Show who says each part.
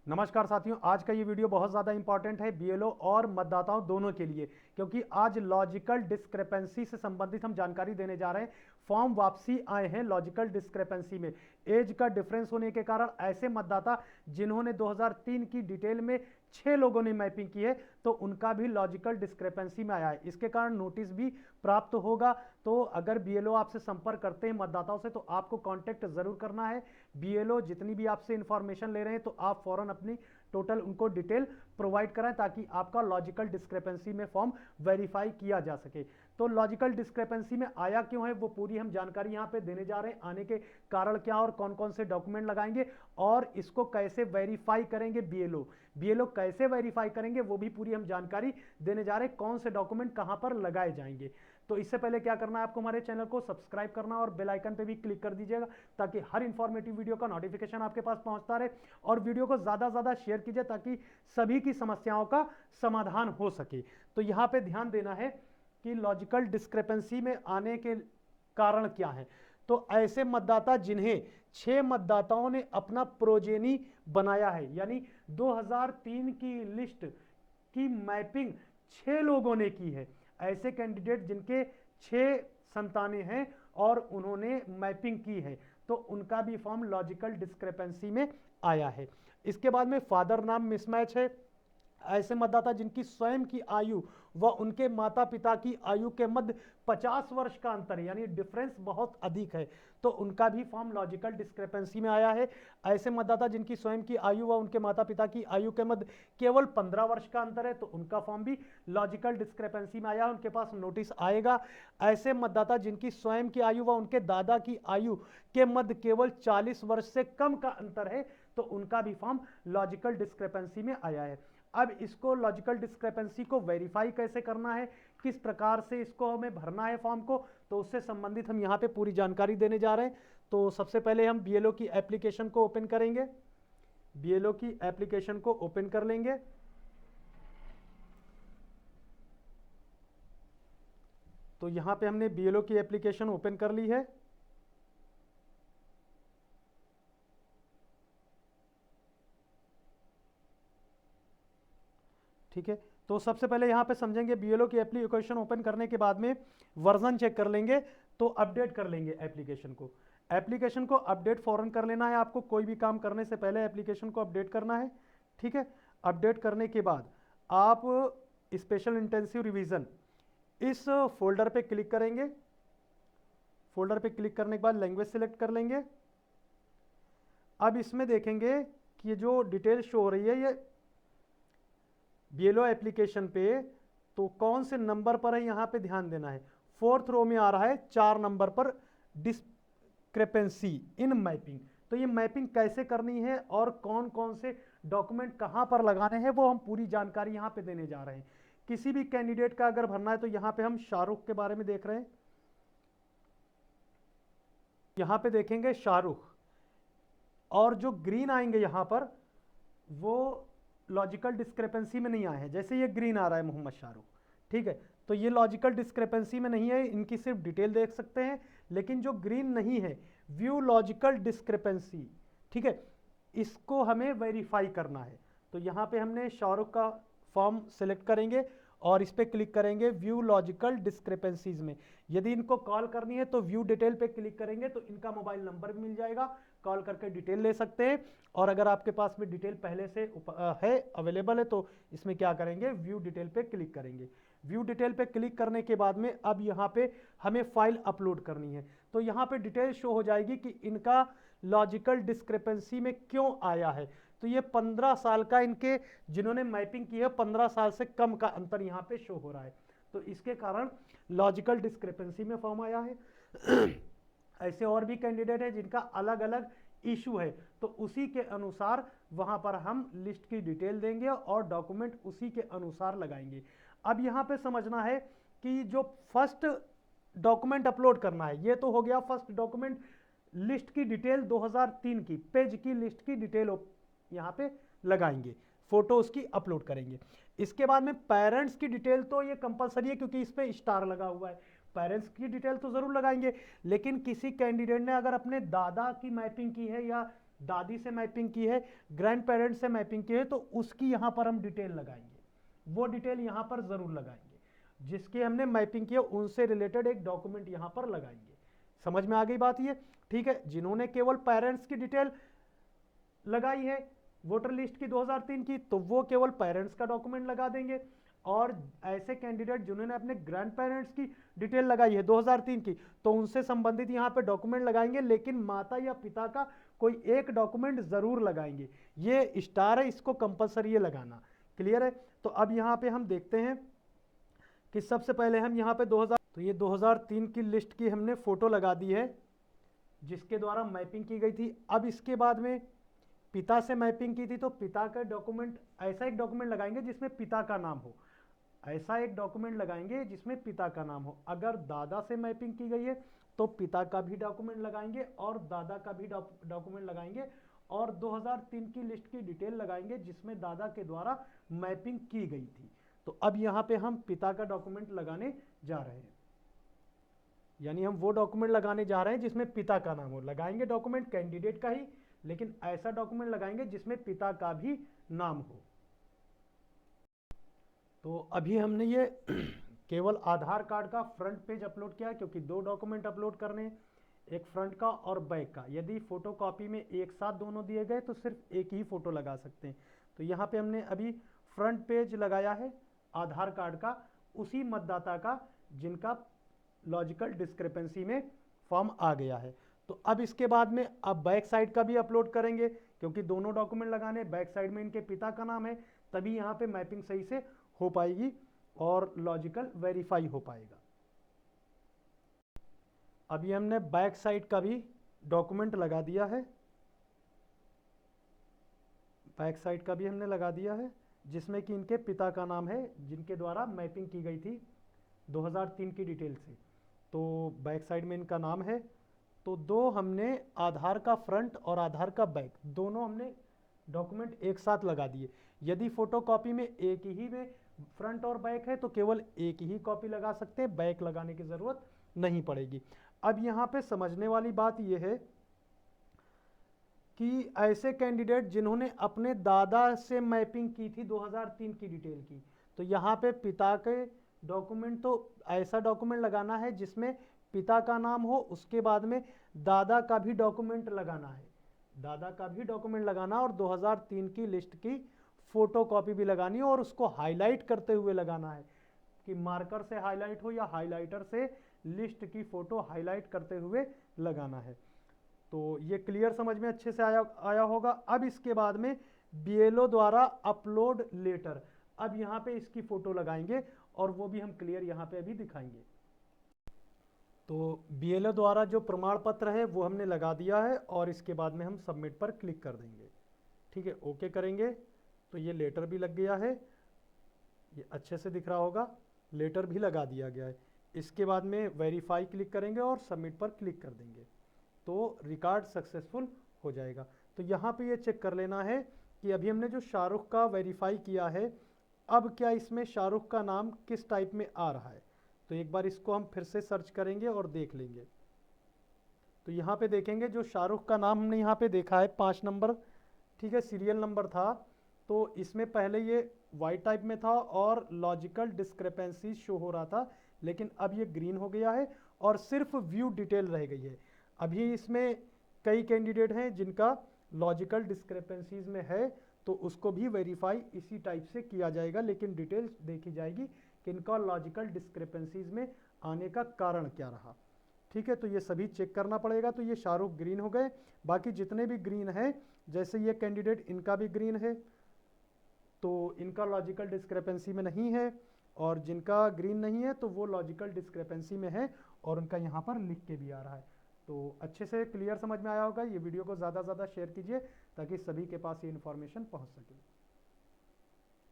Speaker 1: नमस्कार साथियों, आज का ये वीडियो बहुत ज़्यादा इंपॉर्टेंट है बीएलओ और मतदाताओं दोनों के लिए, क्योंकि आज लॉजिकल डिस्क्रिपेंसी से संबंधित हम जानकारी देने जा रहे हैं। फॉर्म वापसी आए हैं लॉजिकल डिस्क्रिपेंसी में। एज का डिफरेंस होने के कारण ऐसे मतदाता जिन्होंने 2003 की डिटेल में 6 लोगों ने मैपिंग की है तो उनका भी लॉजिकल डिस्क्रिपेंसी में आया है। इसके कारण नोटिस भी प्राप्त होगा। तो अगर बीएलओ आपसे संपर्क करते हैं मतदाताओं से तो आपको कांटेक्ट जरूर करना है। बीएलओ जितनी भी आपसे इंफॉर्मेशन ले रहे हैं तो आप फौरन अपनी टोटल उनको डिटेल प्रोवाइड कराएं ताकि आपका लॉजिकल डिस्क्रिपेंसी में फॉर्म वेरीफाई किया जा सके। तो लॉजिकल डिस्क्रिपेंसी में आया क्यों है वो पूरी हम जानकारी यहां पे देने जा रहे हैं। आने के कारण क्या और कौन कौन से डॉक्यूमेंट लगाएंगे और इसको कैसे वेरीफाई करेंगे बीएलओ कैसे वेरीफाई करेंगे वो भी पूरी हम जानकारी देने जा रहे हैं। कौन से डॉक्यूमेंट कहां पर लगाए जाएंगे। तो इससे पहले क्या करना है, आपको हमारे चैनल को सब्सक्राइब करना और बेल आइकन पे भी क्लिक कर दीजिएगा ताकि हर इंफॉर्मेटिव वीडियो का नोटिफिकेशन आपके पास पहुंचता रहे। और वीडियो को ज्यादा से ज्यादा शेयर कीजिए ताकि सभी की समस्याओं का समाधान हो सके। तो यहां पे ध्यान देना है कि लॉजिकल डिस्क्रिपेंसी में आने के कारण क्या है। तो ऐसे मतदाता जिन्हें 6 मतदाताओं ने अपना प्रोजेनी बनाया है, यानी 2003 की लिस्ट की मैपिंग 6 लोगों ने की है। ऐसे कैंडिडेट जिनके 6 संतानें हैं और उन्होंने मैपिंग की है तो उनका भी फॉर्म लॉजिकल डिस्क्रिपेंसी में आया है। इसके बाद में फादर नाम मिसमैच है। ऐसे मतदाता जिनकी स्वयं की आयु व उनके माता पिता की आयु के मध्य 50 वर्ष का अंतर है, यानी डिफरेंस बहुत अधिक है, तो उनका भी फॉर्म लॉजिकल डिस्क्रिपेंसी में आया है। ऐसे मतदाता जिनकी स्वयं की आयु व उनके माता पिता की आयु के मध्य केवल 15 वर्ष का अंतर है तो उनका फॉर्म भी लॉजिकल डिस्क्रिपेंसी में आया है, उनके पास नोटिस आएगा। ऐसे मतदाता जिनकी स्वयं की आयु व उनके दादा की आयु के मध्य केवल 40 वर्ष से कम का अंतर है तो उनका भी फॉर्म लॉजिकल डिस्क्रिपेंसी में आया है। अब इसको लॉजिकल डिस्क्रिपेंसी को वेरीफाई कैसे करना है, किस प्रकार से इसको हमें भरना है फॉर्म को, तो उससे संबंधित हम यहाँ पे पूरी जानकारी देने जा रहे हैं। तो सबसे पहले हम बीएलओ की एप्लीकेशन को ओपन करेंगे। बीएलओ की एप्लीकेशन को ओपन कर लेंगे। तो यहाँ पे हमने बीएलओ की एप्लीकेशन ओपन कर ली है। ठीक है, तो सबसे पहले यहाँ पे समझेंगे बीएलओ की एप्लीकेशन ओपन करने के बाद में वर्जन चेक कर लेंगे तो अपडेट कर लेंगे एप्लीकेशन को। एप्लीकेशन को अपडेट फौरन कर लेना है। आपको कोई भी काम करने से पहले एप्लीकेशन को अपडेट करना है। ठीक है, अपडेट करने के बाद आप स्पेशल इंटेंसिव रिवीजन इस फोल्डर पे क्लिक करेंगे। फोल्डर पे क्लिक करने के बाद लैंग्वेज सिलेक्ट कर लेंगे। अब इसमें देखेंगे कि ये जो डिटेल शो हो रही है ये बीएलओ एप्लीकेशन पे, तो कौन से नंबर पर है यहाँ पे ध्यान देना है। 4th रो में आ रहा है 4 नंबर पर डिस्क्रिपेंसी इन मैपिंग। तो ये मैपिंग कैसे करनी है और कौन कौन से डॉक्यूमेंट कहाँ पर लगाने हैं वो हम पूरी जानकारी यहाँ पे देने जा रहे हैं। किसी भी कैंडिडेट का अगर भरना है तो यहाँ पे हम शाहरुख के बारे में देख रहे हैं। यहाँ पे देखेंगे शाहरुख और जो ग्रीन आएंगे यहाँ पर वो लॉजिकल डिस्क्रिपेंसी में नहीं आए हैं। जैसे ये ग्रीन आ रहा है मोहम्मद शाहरुख, ठीक है, तो ये लॉजिकल डिस्क्रिपेंसी में नहीं है, इनकी सिर्फ डिटेल देख सकते हैं। लेकिन जो ग्रीन नहीं है व्यू लॉजिकल डिस्क्रिपेंसी, ठीक है, इसको हमें वेरीफाई करना है। तो यहाँ पे हमने शाहरुख का फॉर्म सिलेक्ट करेंगे और इस पर क्लिक करेंगे व्यू लॉजिकल डिस्क्रिपेंसीज में। यदि इनको कॉल करनी है तो व्यू डिटेल पे क्लिक करेंगे तो इनका मोबाइल नंबर भी मिल जाएगा, कॉल करके डिटेल ले सकते हैं। और अगर आपके पास में डिटेल पहले से है अवेलेबल है तो इसमें क्या करेंगे, व्यू डिटेल पे क्लिक करेंगे। व्यू डिटेल पे क्लिक करने के बाद में अब यहाँ पे हमें फाइल अपलोड करनी है। तो यहाँ पे डिटेल शो हो जाएगी कि इनका लॉजिकल डिस्क्रिपेंसी में क्यों आया है। तो ये 15 साल का इनके जिन्होंने मैपिंग की है 15 साल से कम का अंतर यहाँ पे शो हो रहा है, तो इसके कारण लॉजिकल डिस्क्रिपेंसी में फॉर्म आया है। ऐसे और भी कैंडिडेट है जिनका अलग अलग इशू है तो उसी के अनुसार वहां पर हम लिस्ट की डिटेल देंगे और डॉक्यूमेंट उसी के अनुसार लगाएंगे। अब यहाँ पे समझना है कि जो फर्स्ट डॉक्यूमेंट अपलोड करना है ये तो हो गया फर्स्ट डॉक्यूमेंट, लिस्ट की डिटेल 2003 की पेज की लिस्ट की डिटेल यहाँ पे लगाएंगे, फोटो उसकी अपलोड करेंगे। इसके बाद में पेरेंट्स की डिटेल तो ये कंपलसरी है क्योंकि इस पे स्टार लगा हुआ है, पेरेंट्स की डिटेल तो जरूर लगाएंगे। लेकिन किसी कैंडिडेट ने अगर अपने दादा की मैपिंग की है या दादी से मैपिंग की है, ग्रैंड पेरेंट्स से मैपिंग की है, तो उसकी यहाँ पर हम डिटेल लगाएंगे, वो डिटेल यहाँ पर जरूर लगाएंगे। जिसकी हमने मैपिंग की है उनसे रिलेटेड एक डॉक्यूमेंट यहाँ पर लगाएंगे। समझ में आ गई बात ये? ठीक है, जिन्होंने केवल पेरेंट्स की डिटेल लगाई है वोटर लिस्ट की 2003 की, तो वो केवल पेरेंट्स का डॉक्यूमेंट लगा देंगे। और ऐसे कैंडिडेट जिन्होंने अपने ग्रैंड पेरेंट्स की डिटेल लगाई है 2003 की, तो उनसे संबंधित यहाँ पे डॉक्यूमेंट लगाएंगे, लेकिन माता या पिता का कोई एक डॉक्यूमेंट जरूर लगाएंगे। ये स्टार है, इसको कंपलसरी है लगाना। क्लियर है? तो अब यहाँ पे हम देखते हैं कि सबसे पहले हम यहाँ पे 2000, तो ये 2003 की लिस्ट की हमने फोटो लगा दी है जिसके द्वारा मैपिंग की गई थी। अब इसके बाद में पिता से मैपिंग की थी, तो पिता का डॉक्यूमेंट, ऐसा एक डॉक्यूमेंट लगाएंगे जिसमें पिता का नाम हो, ऐसा एक डॉक्यूमेंट लगाएंगे जिसमें पिता का नाम हो। अगर दादा से मैपिंग की गई है तो पिता का भी डॉक्यूमेंट लगाएंगे और दादा का भी डॉक्यूमेंट लगाएंगे, और 2003 की लिस्ट की डिटेल लगाएंगे जिसमें दादा के द्वारा मैपिंग की गई थी। तो अब यहाँ पे हम पिता का डॉक्यूमेंट लगाने जा रहे हैं, यानी हम वो डॉक्यूमेंट लगाने जा रहे हैं जिसमें पिता का नाम हो। लगाएंगे डॉक्यूमेंट कैंडिडेट का ही, लेकिन ऐसा डॉक्यूमेंट लगाएंगे जिसमें पिता का भी नाम हो। तो अभी हमने ये केवल आधार कार्ड का फ्रंट पेज अपलोड किया है, क्योंकि दो डॉक्यूमेंट अपलोड करने हैं, एक फ्रंट का और बैक का। यदि फोटोकॉपी में एक साथ दोनों दिए गए तो सिर्फ एक ही फोटो लगा सकते हैं। तो यहाँ पे हमने अभी फ्रंट पेज लगाया है आधार कार्ड का, उसी मतदाता का जिनका लॉजिकल डिस्क्रिपेंसी में फॉर्म आ गया है। तो अब इसके बाद में अब बैक साइड का भी अपलोड करेंगे, क्योंकि दोनों डॉक्यूमेंट लगाने, बैक साइड में इनके पिता का नाम है, तभी यहाँ पे मैपिंग सही से हो पाएगी और लॉजिकल वेरीफाई हो पाएगा। अभी हमने बैक साइड का भी डॉक्यूमेंट लगा दिया है, बैक साइड का भी हमने लगा दिया है जिसमें कि इनके पिता का नाम है जिनके द्वारा मैपिंग की गई थी 2003 की डिटेल से। तो बैक साइड में इनका नाम है। तो दो हमने आधार का फ्रंट और आधार का बैक दोनों हमने डॉक्यूमेंट एक साथ लगा दिए। यदि फोटोकॉपी में एक ही में फ्रंट और बैक है तो केवल एक ही कॉपी लगा सकते हैं, बैक लगाने की ज़रूरत नहीं पड़ेगी। अब यहाँ पे समझने वाली बात यह है कि ऐसे कैंडिडेट जिन्होंने अपने दादा से मैपिंग की थी 2003 की डिटेल की, तो यहाँ पे पिता के डॉक्यूमेंट, तो ऐसा डॉक्यूमेंट लगाना है जिसमें पिता का नाम हो, उसके बाद में दादा का भी डॉक्यूमेंट लगाना है, दादा का भी डॉक्यूमेंट लगाना, और 2003 की लिस्ट की फोटो कॉपी भी लगानी है, और उसको हाईलाइट करते हुए लगाना है कि मार्कर से हाईलाइट हो या हाईलाइटर से लिस्ट की फोटो हाईलाइट करते हुए लगाना है। तो ये क्लियर समझ में अच्छे से आया होगा। अब इसके बाद में बीएलओ द्वारा अपलोड लेटर, अब यहाँ पे इसकी फोटो लगाएंगे और वो भी हम क्लियर यहाँ पे अभी दिखाएंगे। तो बीएलओ द्वारा जो प्रमाण पत्र है वो हमने लगा दिया है और इसके बाद में हम सबमिट पर क्लिक कर देंगे। ठीक है, ओके करेंगे तो ये लेटर भी लग गया है, ये अच्छे से दिख रहा होगा, लेटर भी लगा दिया गया है। इसके बाद में वेरीफाई क्लिक करेंगे और सबमिट पर क्लिक कर देंगे तो रिकॉर्ड सक्सेसफुल हो जाएगा। तो यहाँ पे ये चेक कर लेना है कि अभी हमने जो शाहरुख का वेरीफाई किया है, अब क्या इसमें शाहरुख का नाम किस टाइप में आ रहा है। तो एक बार इसको हम फिर से सर्च करेंगे और देख लेंगे। तो यहाँ पे देखेंगे जो शाहरुख का नाम हमने यहाँ पे देखा है 5 नंबर, ठीक है, सीरियल नंबर था, तो इसमें पहले ये वाइट टाइप में था और लॉजिकल डिस्क्रिपेंसी शो हो रहा था, लेकिन अब ये ग्रीन हो गया है और सिर्फ व्यू डिटेल रह गई है। अभी इसमें कई कैंडिडेट हैं जिनका लॉजिकल डिस्क्रिपेंसीज में है, तो उसको भी वेरीफाई इसी टाइप से किया जाएगा, लेकिन डिटेल्स देखी जाएगी कि इनका लॉजिकल डिस्क्रिपेंसीज में आने का कारण क्या रहा। ठीक है, तो ये सभी चेक करना पड़ेगा। तो ये शाहरुख ग्रीन हो गए, बाकी जितने भी ग्रीन हैं, जैसे ये कैंडिडेट इनका भी ग्रीन है तो इनका लॉजिकल डिस्क्रिपेंसी में नहीं है, और जिनका ग्रीन नहीं है तो वो लॉजिकल डिस्क्रिपेंसी में है और उनका यहाँ पर लिख के भी आ रहा है। तो अच्छे से क्लियर समझ में आया होगा। ये वीडियो को ज़्यादा से ज़्यादा शेयर कीजिए ताकि सभी के पास ये इन्फॉर्मेशन पहुँच सके।